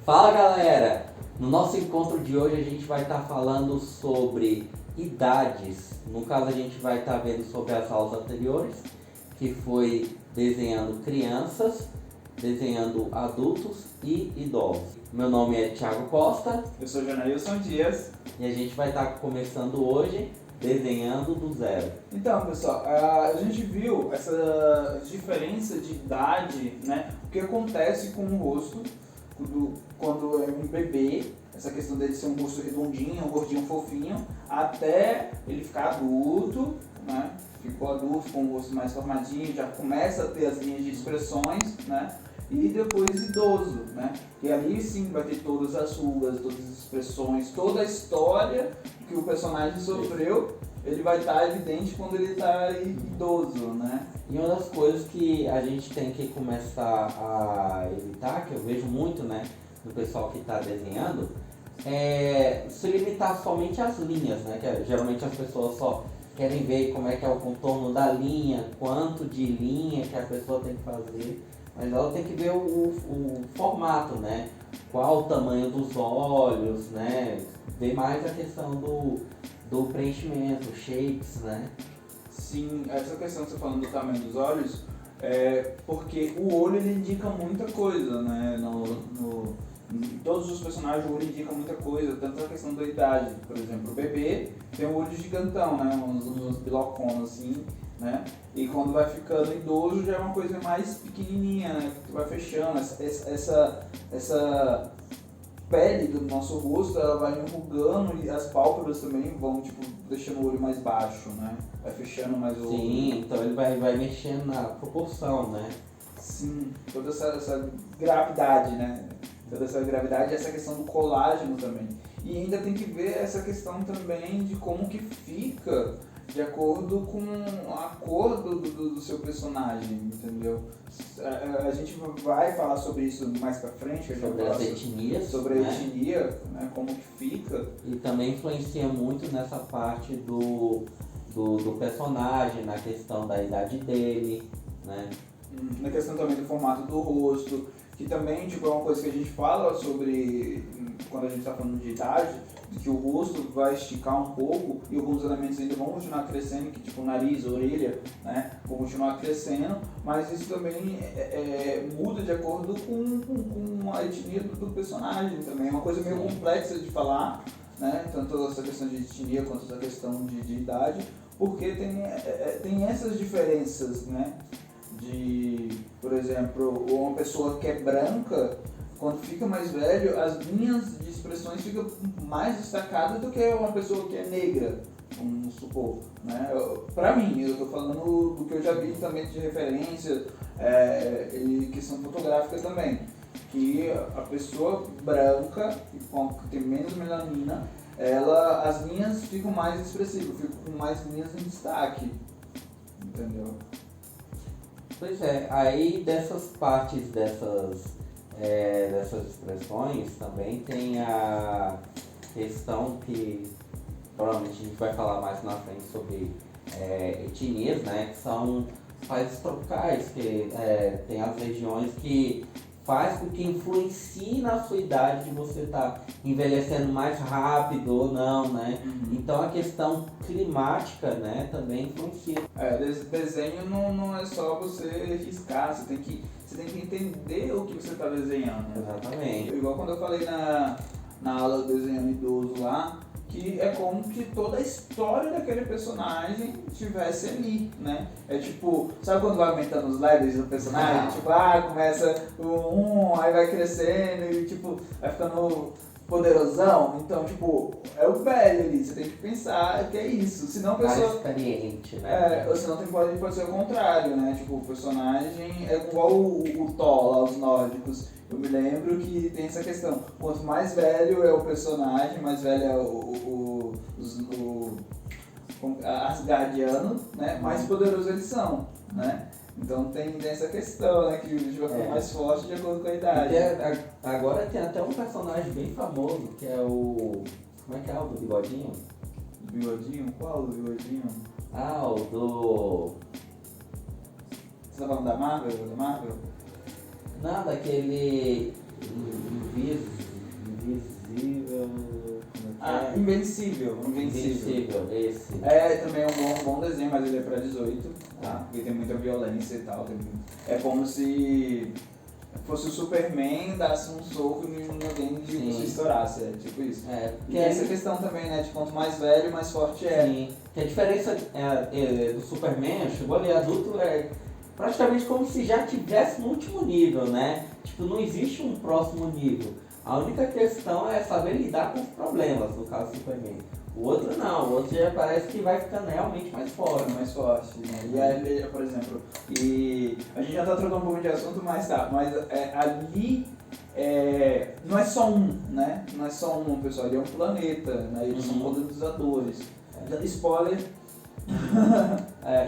Fala galera! No nosso encontro de hoje a gente vai estar falando sobre idades. No caso a gente vai estar vendo sobre as aulas anteriores, que foi desenhando crianças, desenhando adultos e idosos. Meu nome é Thiago Costa. Eu sou Janailson Dias. E a gente vai estar começando hoje desenhando do zero. Então, pessoal, a gente viu essa diferença de idade, né? O que acontece com o rosto quando é um bebê, essa questão dele ser um rosto redondinho, um gordinho fofinho, até ele ficar adulto, né? Ficou adulto com o rosto mais formadinho, já começa a ter as linhas de expressões, né? E depois idoso, né? E ali sim vai ter todas as rugas, todas as expressões, toda a história que o personagem sofreu, ele vai estar evidente quando ele está idoso, né? E uma das coisas que a gente tem que começar a evitar, que eu vejo muito, né, no pessoal que está desenhando, é se limitar somente às linhas, né? Que geralmente as pessoas só querem ver como é que é o contorno da linha, quanto de linha que a pessoa tem que fazer, mas ela tem que ver o formato, né? Qual o tamanho dos olhos, né? Ver mais a questão do preenchimento, shapes, né? Sim, essa questão que você falando do tamanho dos olhos, é porque o olho ele indica muita coisa, né? Em todos os personagens o olho indica muita coisa, tanto a questão da idade. Por exemplo, o bebê tem um olho gigantão, né? Uns bilocões assim, né? E quando vai ficando idoso já é uma coisa mais pequenininha, né? Que vai fechando, essa pele do nosso rosto, ela vai enrugando e as pálpebras também vão, tipo, deixando o olho mais baixo, né? Vai fechando mais o olho. Sim, então ele vai mexendo na proporção, né? Sim, toda essa gravidade, né? Toda essa gravidade e essa questão do colágeno também. E ainda tem que ver essa questão também de como que fica de acordo com a cor do seu personagem, entendeu? A gente vai falar sobre isso mais pra frente, Sobre as etnias, sobre né? a etnia, né? Como que fica. E também influencia muito nessa parte do personagem, na questão da idade dele, né? Na questão também do formato do rosto, que também tipo, é uma coisa que a gente fala sobre quando a gente está falando de idade, de que o rosto vai esticar um pouco e alguns elementos ainda vão continuar crescendo, que tipo o nariz, a orelha, né, vão continuar crescendo, mas isso também muda de acordo com a etnia do personagem também. É uma coisa meio complexa de falar, né, tanto essa questão de etnia quanto essa questão de idade, porque tem essas diferenças, né? Por exemplo, uma pessoa que é branca, quando fica mais velho, as linhas de expressões ficam mais destacadas do que uma pessoa que é negra, vamos supor, né? Pra mim, eu tô falando do que eu já vi também de referência e questão fotográfica também, que a pessoa branca, que tem menos melanina, as linhas ficam mais expressivas, ficam com mais linhas em destaque, entendeu? Pois é, aí dessas partes dessas expressões também tem a questão que provavelmente a gente vai falar mais na frente sobre etnias, né? Que são países tropicais, que tem as regiões que faz com que influencie na sua idade de você estar envelhecendo mais rápido ou não, né? Então a questão climática, né, também influencia. Desenho não é só você riscar, você tem que entender o que você está desenhando. Exatamente. Igual quando eu falei na aula desenhando idoso lá, que é como que toda a história daquele personagem estivesse ali, né? É tipo, sabe quando vai aumentando os levels do personagem? Tipo, começa aí vai crescendo e tipo, vai ficando poderosão. Então, tipo, é o velho ali, você tem que pensar que é isso. Senão a pessoa... Mais experiente, né? Ou senão pode ser o contrário, né? Tipo, o personagem é igual o Thor lá, os nórdicos. Eu me lembro que tem essa questão. Quanto mais velho é o personagem, mais velho é o Asgardiano, né? Mais poderoso eles são, né? Então tem essa questão, né? Que o jogo vai ficar mais forte de acordo com a idade. Agora tem até um personagem bem famoso, que é o... Como é que é o do bigodinho? Do bigodinho? Qual do bigodinho? O do... Você tá falando da Marvel? Não, daquele Invisível. Invencível. Invencível, esse. Também é um bom desenho, mas ele é pra 18, tá? Porque tem muita violência e tal. É como se fosse o Superman, dasse um soco em alguém e se estourasse, é tipo isso. E tem essa questão também, né, de quanto mais velho, mais forte é. Sim, que a diferença do Superman, chegou ali adulto, é praticamente como se já tivesse no último nível, né? Tipo, não existe um próximo nível. A única questão é saber lidar com os problemas, no caso do Superman. O outro não, o outro já parece que vai ficando realmente mais forte. Né? E aí, por exemplo, e a gente já tá trocando um pouco de assunto, mas ali não é só um, né? Não é só um, pessoal, ele é um planeta, né? Eles são colonizadores. Spoiler.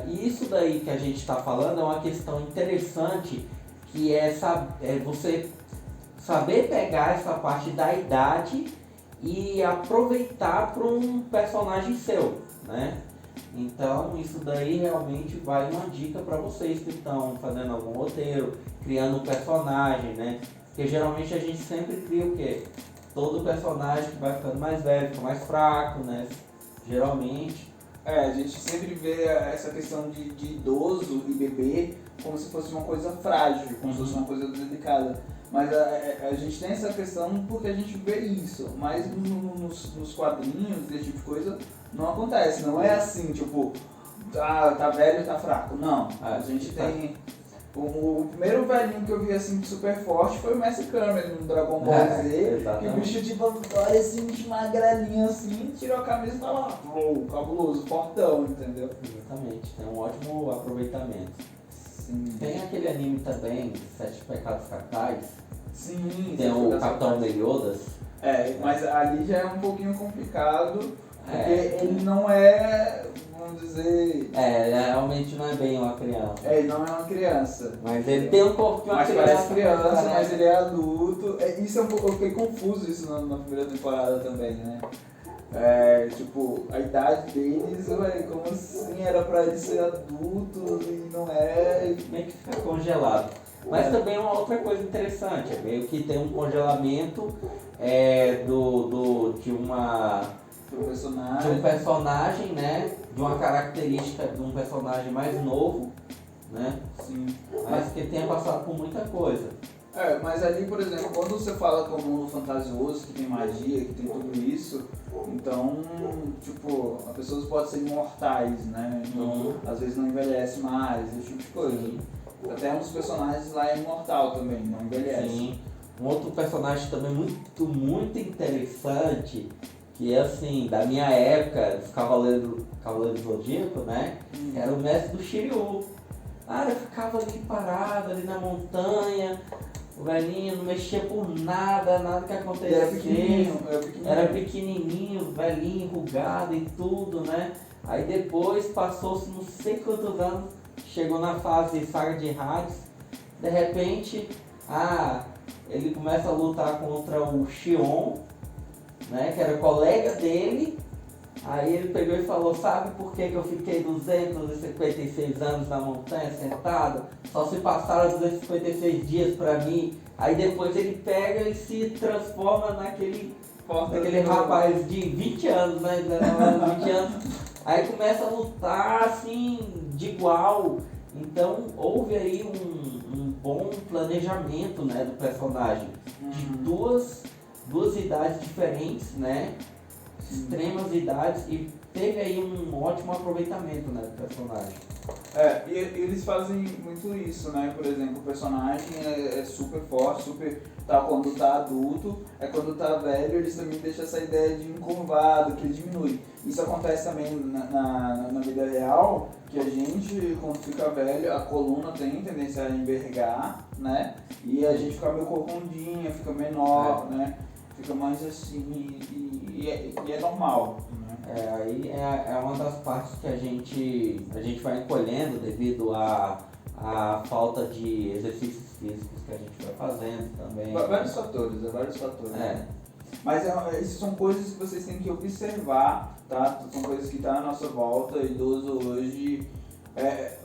E isso daí que a gente está falando é uma questão interessante, que é você saber pegar essa parte da idade e aproveitar para um personagem seu, né? Então isso daí realmente vai uma dica para vocês que estão fazendo algum roteiro, criando um personagem, né? Porque geralmente a gente sempre cria o quê? Todo personagem que vai ficando mais velho, fica mais fraco, né? Geralmente. A gente sempre vê essa questão de idoso e bebê como se fosse uma coisa frágil, como se fosse uma coisa delicada. Mas a gente tem essa questão porque a gente vê isso, mas nos quadrinhos, esse tipo de coisa, não acontece. Não é assim, tipo, tá velho, tá fraco. Não, a gente tem... O primeiro velhinho que eu vi assim super forte foi o Mestre Kami no Dragon Ball Z, que o bicho tipo, olha assim, de magrelinho assim, tirou a camisa e tá lá, cabuloso, fortão, entendeu? Exatamente, tem um ótimo aproveitamento. Sim. Tem aquele anime também, Sete Pecados Capitais. Sim, tem o Capitão Meliodas. Mas ali já é um pouquinho complicado, porque ele não é, vamos dizer... realmente não é bem uma criança. Ele não é uma criança. Mas ele tem um corpo de uma criança. Parece criança, mas ele é adulto. Isso é um pouco, eu fiquei confuso isso na primeira temporada também, né? Tipo, a idade deles, como assim era pra ele ser adulto e não é... Meio que fica congelado. Mas também é uma outra coisa interessante, é meio que tem um congelamento de um personagem, né? De uma característica de um personagem mais novo, né? Sim. Mas que tenha passado por muita coisa. Mas ali, por exemplo, quando você fala que é um mundo fantasioso, que tem magia, que tem tudo isso, então, tipo, as pessoas podem ser imortais, né? Então, às vezes não envelhece mais, esse tipo de coisa. Sim. Até um dos personagens lá é imortal também, não envelhece. Sim. Um outro personagem também muito interessante, que é assim, da minha época, dos Cavaleiros do Zodíaco, né? Era o mestre do Shiryu. Cara, ficava ali parado, ali na montanha, o velhinho não mexia por nada que acontecesse. Era pequenininho, velhinho, enrugado e tudo, né? Aí depois passou-se não sei quantos anos, chegou na fase Saga de Hades, de repente, ele começa a lutar contra o Xion, né, que era colega dele. Aí ele pegou e falou, sabe por que eu fiquei 256 anos na montanha sentado? Só se passaram 256 dias pra mim. Aí depois ele pega e se transforma naquele rapaz de 20 anos, né? 20 anos. Aí começa a lutar assim, de igual. Então houve aí um bom planejamento, né, do personagem. De duas idades diferentes, né? Extremas idades, e teve aí um ótimo aproveitamento, né, do personagem. E eles fazem muito isso, né? Por exemplo, o personagem é super forte, super tal quando tá adulto, quando tá velho eles também deixam essa ideia de encurvado, que ele diminui. Isso acontece também na vida real, que a gente, quando fica velho, a coluna tem tendência a envergar, né? E a gente fica meio corcundinha, fica menor, né? Fica mais assim, e é normal. Aí é uma das partes que a gente vai encolhendo devido à falta de exercícios físicos que a gente vai fazendo também. Vários fatores. Mas isso são coisas que vocês têm que observar, tá? São coisas que estão à nossa volta. Idoso hoje é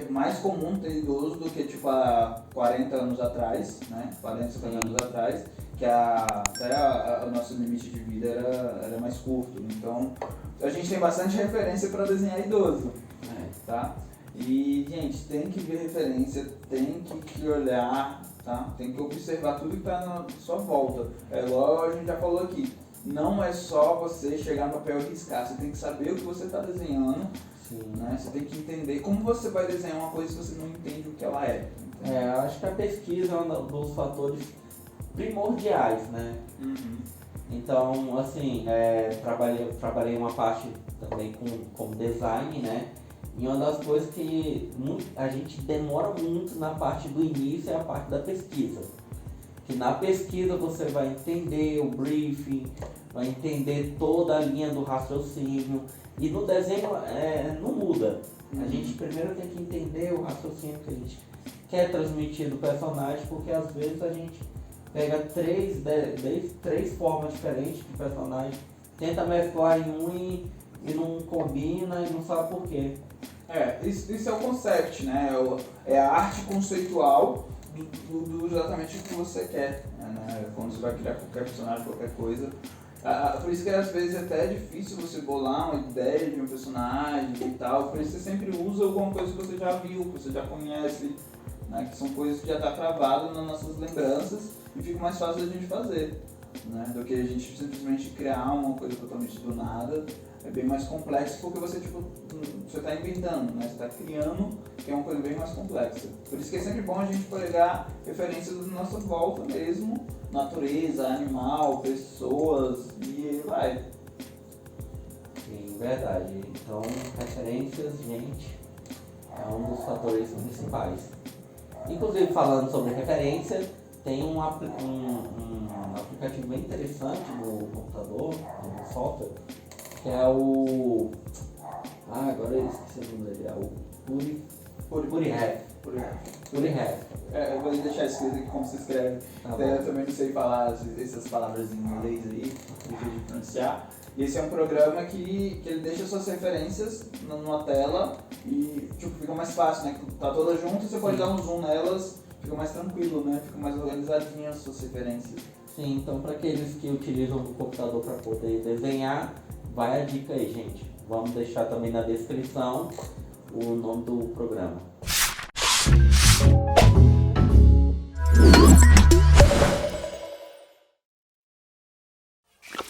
mais comum ter idoso do que tipo há 40 anos atrás, né? 40, 50 anos atrás. que até o nosso limite de vida era mais curto. Então, a gente tem bastante referência para desenhar idoso, tá? E, gente, tem que ver referência, tem que olhar, tá? Tem que observar tudo que está na sua volta. É igual a gente já falou aqui, não é só você chegar no papel e riscar, você tem que saber o que você está desenhando, né? Você tem que entender como você vai desenhar uma coisa se você não entende o que ela é. Eu acho que a pesquisa é um dos fatores primordiais, né? Então, assim, trabalhei uma parte também com design, né? E uma das coisas que a gente demora muito na parte do início é a parte da pesquisa. Que na pesquisa você vai entender o briefing, vai entender toda a linha do raciocínio. E no desenho não muda. A gente primeiro tem que entender o raciocínio que a gente quer transmitir do personagem, porque às vezes a gente pega três formas diferentes de personagem, tenta mesclar em um e não combina e não sabe por quê. Isso é o concept, né? É a arte conceitual do exatamente o que você quer, né? Quando você vai criar qualquer personagem, qualquer coisa. Por isso que às vezes até é difícil você bolar uma ideia de um personagem e tal, por isso você sempre usa alguma coisa que você já viu, que você já conhece, né? Que são coisas que já está travado nas nossas lembranças e fica mais fácil da gente fazer, né? Do que a gente simplesmente criar uma coisa totalmente do nada. É bem mais complexo porque você está inventando, né? Você está criando, que é uma coisa bem mais complexa. Por isso que é sempre bom a gente pegar referências da nossa volta mesmo, natureza, animal, pessoas e vai. Sim, verdade. Então, referências, gente, é um dos fatores principais. Inclusive, falando sobre referência, tem um aplicativo bem interessante no computador, no software, que é o... agora eu esqueci o nome dele, é o PuriRef. Eu vou deixar escrito aqui como se escreve. Eu também não sei falar essas palavras em inglês aí, difícil de pronunciar. E esse é um programa que ele deixa suas referências numa tela e fica mais fácil, né? Tá todas juntas, você pode dar um zoom nelas, fica mais tranquilo, né? Fica mais organizadinho as suas referências. Sim, então para aqueles que utilizam o computador para poder desenhar, vai a dica aí, gente. Vamos deixar também na descrição o nome do programa.